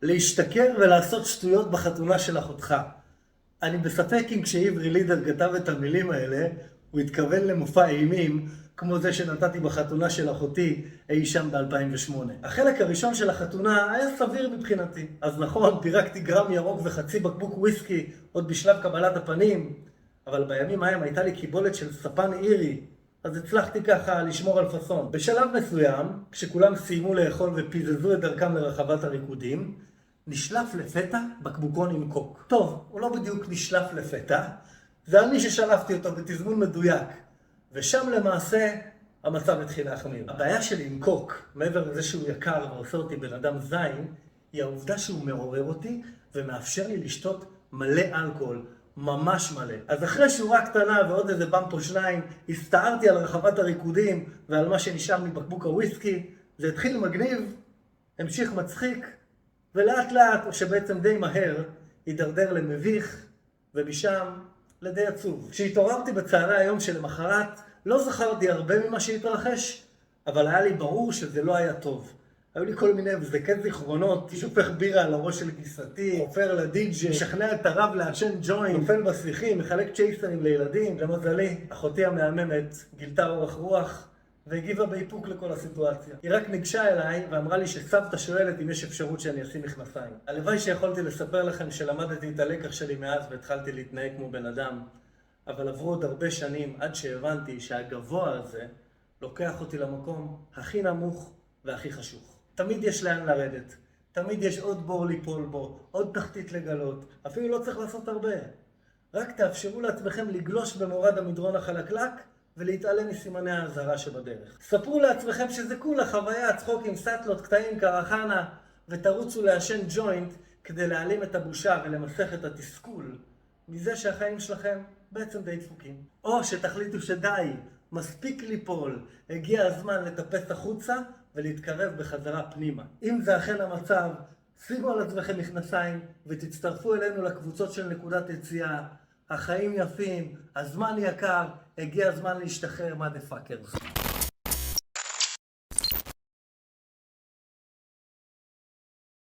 להשתכר ולעשות שטויות בחתונה של אחותך. אני בספק אם כשעברי לידר כתב את המילים האלה, הוא התכוון למופע אימים, כמו זה שנתתי בחתונה של אחותי אי שם ב-2008. החלק הראשון של החתונה היה סביר מבחינתי. אז נכון, פירקתי גרם ירוק וחצי בקבוק וויסקי עוד בשלב קבלת הפנים, אבל בימים ההם הייתה לי קיבולת של ספן אירי, אז הצלחתי ככה לשמור על פסון. בשלב מסוים, כשכולם סיימו לאכול ופיזזו את דרכם לרחבת הריקודים, נשלף לפתע בקבוקון עם קוק. טוב, הוא לא בדיוק נשלף לפתע, זה אני ששלפתי אותו בתזמון מדויק. ושם למעשה המצב התחיל להחמיר. הבעיה שלי עם קוק, מעבר לזה שהוא יקר ועושה אותי בן אדם זין, היא העובדה שהוא מעורר אותי ומאפשר לי לשתות מלא אלכוהול, ממש מלא. אז אחרי שורה קטנה ועוד איזה במפ או שניים, הסתערתי על רחבת הריקודים ועל מה שנשאר מבקבוק הוויסקי, זה התחיל מגניב, המשיך מצחיק, ולאט לאט, או שבעצם די מהר, הידרדר למביך, ומשם לדי עצוב. כשהתעוררתי בצהרי היום שלמחרת, לא זכרתי הרבה ממה שהתרחש, אבל היה לי ברור שזה לא היה טוב. היו לי כל מיני הבזקי זיכרונות, שופך בירה על הראש של כיסתי, חופר לדיג'י, משכנע את הרב לעשן ג'וינט, נופל בשיחים, מחלק צ'ייסרים לילדים. למזלי, אחותי המהממת גילתה אורך רוח, והגיבה באיפוק לכל הסיטואציה. היא רק ניגשה אליי ואמרה לי שסבתא שואלת אם יש אפשרות שאני אשים מכנסיים. הלוואי שיכולתי לספר לכם שלמדתי את הלקח שלי מאז והתחלתי להתנהג כמו בן אדם, אבל עברו עוד הרבה שנים עד שהבנתי שהגבוה הזה לוקח אותי למקום הכי נמוך והכי חשוך. תמיד יש לאן לרדת, תמיד יש עוד בור ליפול בו, עוד תחתית לגלות, אפילו לא צריך לעשות הרבה. רק תאפשרו לעצמכם לגלוש במורד המדרון החלקלק, ולהתעלם מסימני האזהרה שבדרך. ספרו לעצמכם שזה כולה חוויה, צחוק עם סטלות, קטעים, קרחנה, ותרוצו לעשן ג'וינט כדי להעלים את הבושה ולמסך את התסכול מזה שהחיים שלכם בעצם די דפוקים. או שתחליטו שדי, מספיק ליפול, הגיע הזמן לטפס החוצה ולהתקרב בחזרה פנימה. אם זה אכן המצב, שימו על עצמכם מכנסיים ותצטרפו אלינו לקבוצות של נקודת יציאה. החיים יפים, הזמן יקר, הגיע הזמן להשתחרר מה דה פאקרס.